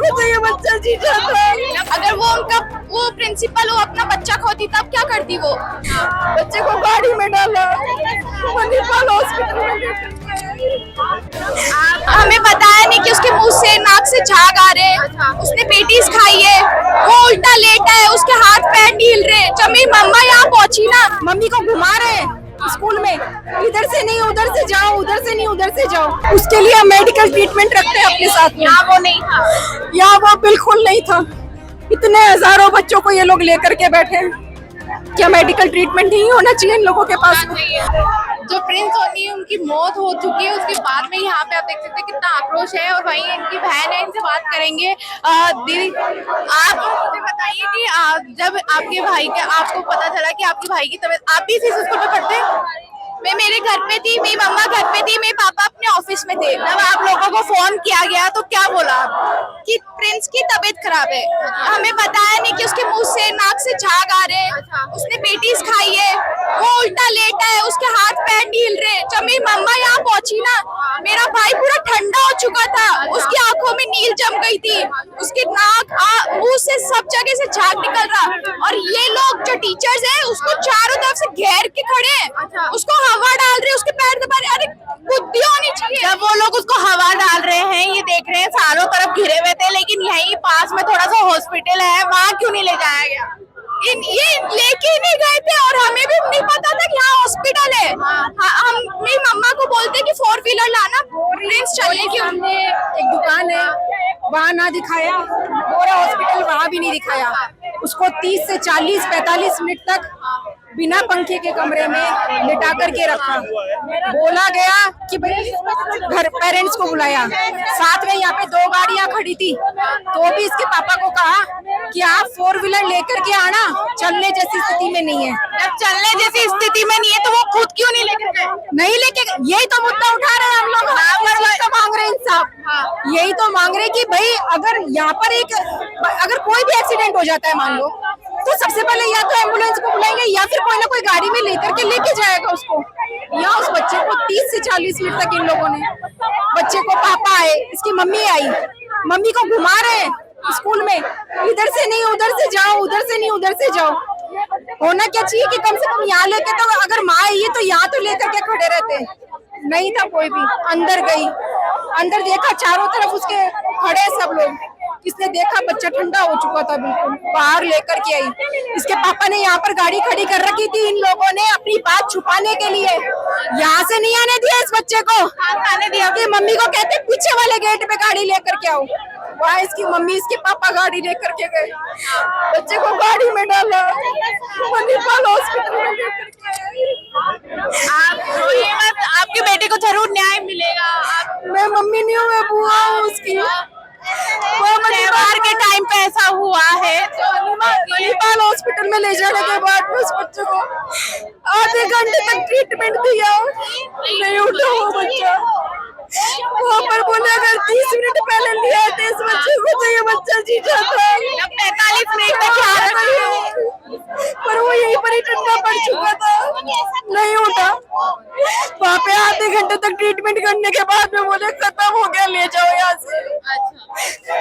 को तो ये बच्चा जीता था। अगर वो प्रिंसिपल वो अपना बच्चा खोती तब क्या करती वो? बच्चे को गाड़ी में डाला, मणिपाल हॉस्पिटल में लेकर हमें बताया नहीं कि उसके मुंह से नाक से झाग आ रहे हैं, उसने पेटीज खाई है, वो उल्टा लेटा है, उसके हाथ पैर ढील रहे। जब मेरी मम्मा यहाँ पहुंची ना, मम्मी को घुमा रहे स्कूल में, इधर से नहीं उधर से जाओ, उधर से नहीं उधर से जाओ। उसके लिए हम मेडिकल ट्रीटमेंट रखते हैं अपने साथ में। यहाँ वो नहीं था, यहाँ वो बिल्कुल नहीं था। इतने हजारों बच्चों को ये लोग लेकर के बैठे हैं, क्या मेडिकल ट्रीटमेंट नहीं होना चाहिए इन लोगों के पास? जो प्रिंस होनी है उनकी मौत हो चुकी है, उसके बाद में यहाँ पे आप देख सकते हैं कितना आक्रोश है। और वहीं इनकी बहन है, इनसे बात करेंगे। दीदी, आप मुझे बताइए कि जब आपके भाई का आपको पता चला कि आपके भाई की तबीयत, आप भी इसी स्कूल में पढ़ते हैं? मैं मेरे घर पे थी, मेरी मम्मा घर पे थी, मेरे पापा अपने ऑफिस में थे। जब आप लोगों को फोन किया गया तो क्या बोला कि प्रिंस की तबीयत खराब है? हमें बताया नहीं कि उसके मुंह से नाक से झाग आ रहे हैं, उसने पेटीज खाई है, वो उल्टा लेटा है, उसके हाथ पैर ढील रहे। जब मेरी मम्मा यहाँ पहुंची ना, मेरा भाई पूरा ठंडा हो चुका था, उसकी आंखों में नील जम गई थी, उसके नाक मुंह से सब जगह से झाग निकल रहा। और ये लोग जो टीचर्स है उसको चारों तरफ से घेर के खड़े हैं, उसको हवा डाल रहे हैं, उसके पैर दबा रहे। अरे बुद्धि होनी चाहिए। जब वो लोग उसको हवा डाल रहे हैं, ये देख रहे हैं चारों तरफ घिरे हुए थे, लेकिन यहीं पास में थोड़ा सा हॉस्पिटल है, वहाँ क्यों नहीं ले जाया गया? ये लेके ही नहीं गए थे, और हमें भी नहीं पता था कि यहाँ हॉस्पिटल है। हम मेरी मम्मा को बोलते कि 4 व्हीलर लाना, प्रिंस चलने की। हमने एक दुकान है वहाँ ना दिखाया, पूरा हॉस्पिटल वहाँ भी नहीं दिखाया। उसको 30 से 40-45 मिनट तक बिना पंखे के कमरे में लिटा करके रखा। बोला गया कि भाई घर पेरेंट्स को बुलाया, साथ में यहाँ पे 2 गाड़ियां खड़ी थी, तो भी इसके पापा को कहा कि आप 4 व्हीलर लेकर के आना, चलने जैसी स्थिति में नहीं है। जब चलने जैसी स्थिति में नहीं है तो वो खुद क्यों नहीं लेकर गए? नहीं लेके, यही तो मुद्दा उठा रहे हैं हम लोग, तो मांग रहे हैं इंसाफ। यही तो मांग रहे हैं कि भाई अगर यहाँ पर अगर कोई भी एक्सीडेंट हो जाता है मान लो, तो सबसे पहले या तो एम्बुलेंस को बुलाएंगे या फिर कोई ना कोई गाड़ी में लेकर के लेके जाएगा उसको। या उस बच्चे को 30 से 40 मिनट तक इन लोगों ने, बच्चे को पापा आए, इसकी मम्मी आई, मम्मी को घुमा रहे हैं स्कूल में, इधर से नहीं उधर से जाओ, उधर से नहीं उधर से जाओ। होना क्या चाहिए कि कम से कम यहाँ लेके, तो अगर माँ आई है तो यहाँ तो लेकर के खड़े रहते। नहीं था कोई भी। अंदर गई, अंदर देखा चारों तरफ उसके खड़े सब लोग, इसने देखा बच्चा ठंडा हो चुका था बिल्कुल, बाहर लेकर के आई। इसके पापा ने यहाँ पर गाड़ी खड़ी कर रखी थी, इन लोगों ने अपनी बात छुपाने के लिए यहाँ से नहीं आने दिया इस बच्चे को, आने दिया कि मम्मी को कहते पीछे वाले गेट पे गाड़ी लेकर के आओ। वहाँ इसकी मम्मी इसके पापा गाड़ी लेकर के गए, बच्चे को गाड़ी में डाला, मणिपाल हॉस्पिटल में लेकर के। आप रोइए मत, आपके बेटे को जरूर न्याय मिलेगा। मैं मम्मी नहीं हूँ, मैं बुआ हूँ उसकी। वो त्योहार के टाइम पे ऐसा हुआ है, तो मणिपाल हॉस्पिटल में ले जाने के बाद उस बच्चे को आधे घंटे तक ट्रीटमेंट दिया, नहीं उठा वो बच्चा। वहाँ पर बोले अगर 30 मिनट पहले लिया थे इस बच्चे को तो ये बच्चा जीता था। 45 मिनट तक यहाँ रखी, पर वो यहीं पर ही ठंडा पड़ चुका था, नहीं उठा। वहाँ पे आधे घंटे तक ट्रीटमेंट करने के बाद में बोले खत्म हो गया, ले जाओ यहाँ से।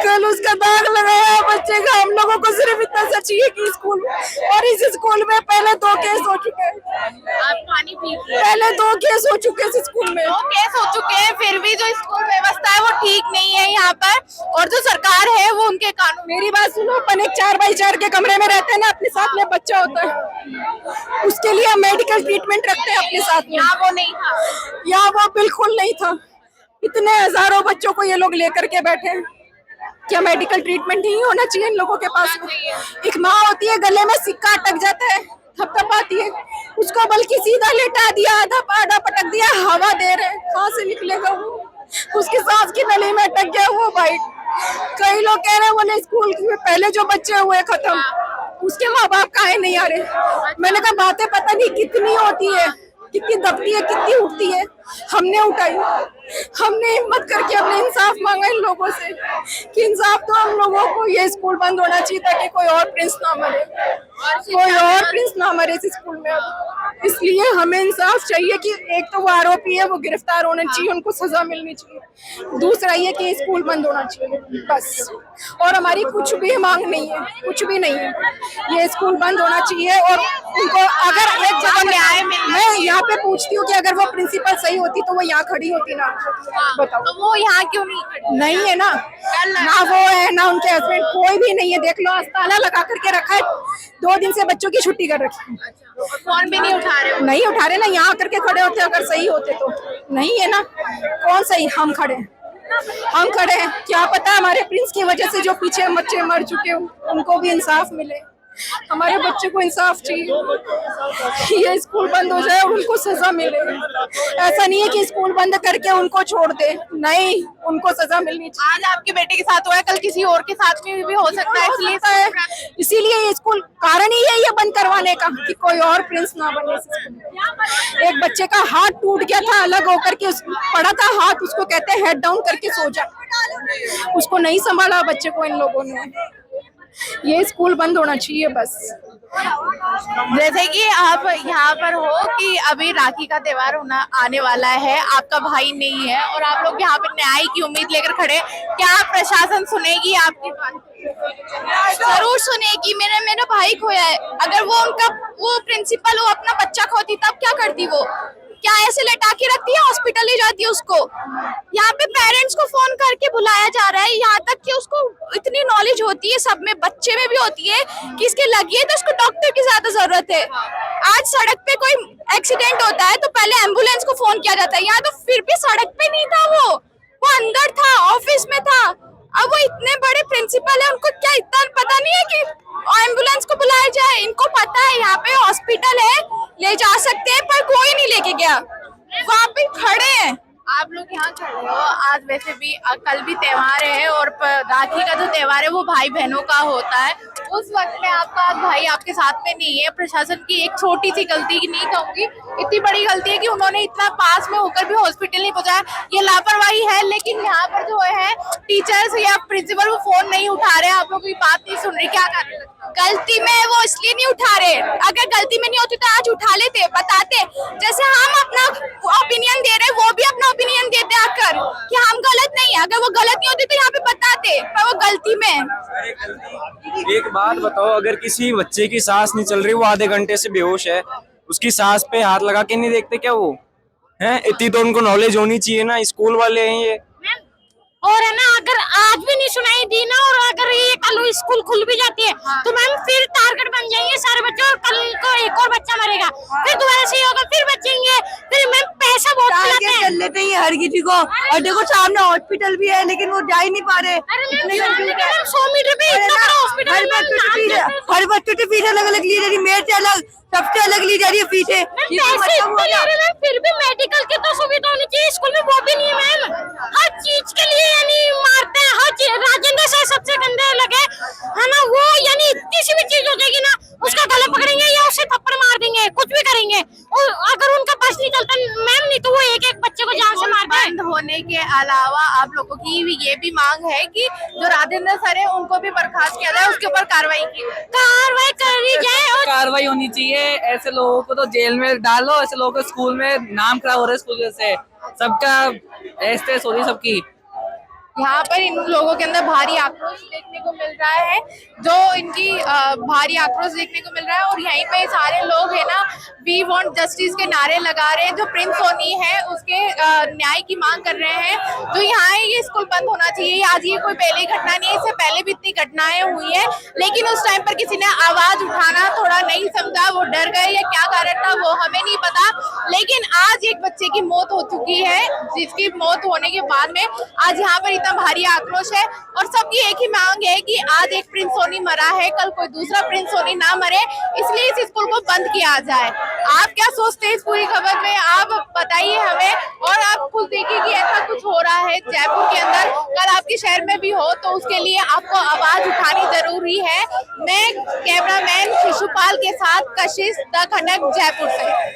कल उसका दाग लगाया बच्चे का। हम लोगों को सिर्फ इतना सा चाहिए कि स्कूल, और इस स्कूल में पहले 2 केस हो चुके हैं, आप पानी पीजिए। पहले 2 केस हो चुके हैं इस स्कूल में, 2 केस हो चुके हैं, फिर भी जो स्कूल व्यवस्था है वो ठीक नहीं है यहाँ पर, और जो सरकार है वो उनके कानून। मेरी बात सुनो, अपन एक 4x4 के कमरे में रहते हैं ना, अपने साथ में बच्चा होता है, उसके लिए हम मेडिकल ट्रीटमेंट रखते हैं अपने साथ में। यहाँ वो नहीं था, यहाँ वो बिल्कुल नहीं था। इतने हजारों बच्चों को ये लोग लेकर के बैठे हैं, क्या मेडिकल ट्रीटमेंट नहीं होना चाहिए इन लोगों के पास में? एक माँ होती है, गले में सिक्का अटक जाता है, थपथपाती है, उसको बल्कि सीधा लेटा दिया, आधा पटक दिया, हवा दे रहे, कहाँ से निकलेगा वो? उसकी सांस की नली में अटक गया वो भाई। कई लोग कह रहे हैं बोले स्कूल में पहले जो बच्चे हुए खत्म, उसके माँ बाप काहे नहीं आ रहे? मैंने कहा बातें पता नहीं कितनी होती है, कितनी दबती है, कितनी उठती है, हमने उठाई, हमने हिम्मत करके अपने इंसाफ मांगा इन लोगों से कि इंसाफ तो हम लोगों को, ये स्कूल बंद होना चाहिए ताकि कोई और प्रिंस ना मरे, कोई और प्रिंस ना मरे इस स्कूल में अब। इसलिए हमें इंसाफ चाहिए कि एक तो वो आरोपी है वो गिरफ्तार होने चाहिए, उनको सजा मिलनी चाहिए। दूसरा ये कि स्कूल बंद होना चाहिए बस। और हमारी कुछ भी मांग नहीं है, कुछ भी नहीं है, ये स्कूल बंद होना चाहिए। और उनको अगर एक जगह न्याय, मैं यहाँ पे पूछती हूँ कि अगर वो प्रिंसिपल सही होती तो वो यहाँ खड़ी होती ना, बताओ। तो वो यहाँ क्यों नहीं खड़ी? नहीं है ना वो है ना उनके हस्बैंड, कोई भी नहीं है। देख लो आज ताला लगा करके रखा है, 2 दिन से बच्चों की छुट्टी कर रखी है। फोन भी नहीं उठा रहे हो? नहीं उठा रहे ना, यहाँ करके खड़े होते अगर सही होते तो। नहीं है ना, कौन सही, हम खड़े हैं। क्या पता हमारे प्रिंस की वजह से जो पीछे बच्चे मर चुके हो उनको भी इंसाफ मिले। हमारे बच्चे को इंसाफ चाहिए, ये स्कूल बंद हो जाए और उनको सजा मिले। ऐसा नहीं है कि स्कूल बंद करके उनको छोड़ दे, नहीं, उनको सजा मिलनी चाहिए। आज आपके बेटे के साथ हुआ है, कल किसी और के साथ में भी हो सकता है, इसीलिए ये स्कूल कारण ही है ये बंद करवाने का कि कोई और प्रिंस ना बने इस स्कूल में। एक बच्चे का हाथ टूट गया था, अलग होकर के पड़ा था हाथ, उसको कहते हैं हेड डाउन करके सो जा, उसको नहीं संभाला बच्चे को इन लोगों ने। ये स्कूल बंद होना चाहिए बस। जैसे कि आप यहाँ पर हो कि अभी राखी का त्योहार आने वाला है, आपका भाई नहीं है और आप लोग यहाँ पे न्याय की उम्मीद लेकर खड़े, क्या प्रशासन सुनेगी आपकी बात? जरूर सुनेगी। मेरा भाई खोया है, अगर वो प्रिंसिपल वो अपना बच्चा खोती तब क्या करती? वो क्या ऐसे लटा के रखती है, हॉस्पिटल ले जाती है उसको? यहाँ पे पेरेंट्स को फोन करके बुलाया जा रहा है, यहाँ तक कि उसको इतनी नॉलेज होती है, सब में, बच्चे में भी होती है कि इसके लगी है तो उसको डॉक्टर की ज्यादा जरूरत है। आज सड़क पे कोई एक्सीडेंट होता है तो पहले एम्बुलेंस को फोन किया जाता है, यहाँ तो फिर भी सड़क पे नहीं था, वो अंदर था, ऑफिस में था। अब वो इतने बड़े प्रिंसिपल है, उनको क्या इतना पता नहीं है कि एम्बुलेंस को बुलाया जाए? इनको पता है यहाँ पे हॉस्पिटल है, ले जा सकते हैं, पर कोई नहीं लेके गया, वहाँ पे खड़े हैं। आप लोग यहाँ खड़े हो, आज वैसे भी कल भी त्योहार है और राखी का जो त्योहार है वो भाई बहनों का होता है, उस वक्त में आपका भाई आपके साथ में नहीं है। प्रशासन की एक छोटी सी गलती की, नहीं कहूंगी इतनी बड़ी गलती है कि उन्होंने इतना पास में होकर भी हॉस्पिटल नहीं पहुंचाया, ये लापरवाही है। लेकिन यहाँ पर जो है टीचर्स या प्रिंसिपल वो फोन नहीं उठा रहे, आप लोग की बात नहीं सुन रहे, क्या कर रहे हैं? गलती में वो इसलिए नहीं उठा रहे, अगर गलती में नहीं होती तो आज उठा लेते, बताते। जैसे हम अपना ओपिनियन दे रहे, वो भी अपना ओपिनियन देते आकर कि हम गलत नहीं है। अगर वो गलत नहीं होती तो यहाँ पे बताते, पर वो गलती में। एक बात बताओ, अगर किसी बच्चे की सांस नहीं चल रही, वो आधे घंटे से बेहोश है, उसकी सांस पे हाथ लगा के नहीं देखते क्या वो हैं? इतनी तो उनको नॉलेज होनी चाहिए ना, स्कूल वाले हैं ये। और है ना, अगर आज भी नहीं सुनाई दी ना, और अगर ये कल स्कूल खुल भी जाती है तो मैम फिर टारगेट बन जाएंगे सारे बच्चे, और कल को एक और बच्चा मरेगा, फिर दोबारा से होगा, फिर बचेंगे, फिर मैम पैसा बहुत कर लेते हैं हर किसी को। और देखो सामने हॉस्पिटल भी है लेकिन वो जा ही नहीं पा रहे। 100 मीटर पे इतना बड़ा हॉस्पिटल, हर बच्चों की फीस अलग अलग ली जा रही, मेरे से अलग, सबसे अलग ली जा रही है फीसें। फिर भी मेडिकल की तो सुविधा होनी चाहिए, स्कूल में वो भी नहीं है मैम। हर चीज के लिए यानी मारते हैं, हर चीज। राजेंद्र सर सबसे गंदे लगे है ना, वो यानी किसी भी चीज हो जाएगी ना, उसका गला पकड़ेंगे या उसे थप्पड़ मार देंगे, कुछ भी करेंगे। और अगर उनका बस नहीं चलता मैम, नहीं तो वो एक एक बच्चे को जान से मार दें। बंद होने के अलावा आप लोगों की ये भी मांग है कि जो राजेंद्र सर है उनको भी बर्खास्त किया जाए, उसके ऊपर कार्रवाई करी जाए, और कार्रवाई होनी चाहिए। ऐसे लोगों को तो जेल में डालो, ऐसे लोगों को स्कूल में नाम खराब हो रहा है स्कूल से, सबका ऐसे हो रही सबकी। यहाँ पर इन लोगों के अंदर भारी आक्रोश देखने को मिल रहा है, जो इनकी भारी आक्रोश देखने को मिल रहा है। और यहीं पे सारे लोग है ना, वी वांट जस्टिस के नारे लगा रहे हैं, जो प्रिंस सोनी है उसके न्याय की मांग कर रहे हैं। जो यहाँ है ये स्कूल बंद होना चाहिए। आज ये कोई पहली घटना नहीं है, इससे पहले भी इतनी घटनाएं हुई है, लेकिन उस टाइम पर किसी ने आवाज उठाना थोड़ा नहीं समझा, वो डर गए या क्या कारण था वो हमें नहीं पता। लेकिन आज एक बच्चे की मौत हो चुकी है, जिसकी मौत होने के बाद में आज यहाँ पर इतना भारी आक्रोश है। और सबकी एक ही मांग है कि आज एक प्रिंस सोनी मरा है, कल कोई दूसरा प्रिंस सोनी ना मरे, इसलिए इस स्कूल को बंद किया जाए। आप क्या सोचते हैं इस पूरी खबर में, आप बताइए हमें। और आप खुद देखिए कि ऐसा कुछ हो रहा है जयपुर के अंदर, कल आपके शहर में भी हो, तो उसके लिए आपको आवाज उठानी जरूरी है। मैं कैमरामैन शिशुपाल के साथ कशिश द खनक, जयपुर से।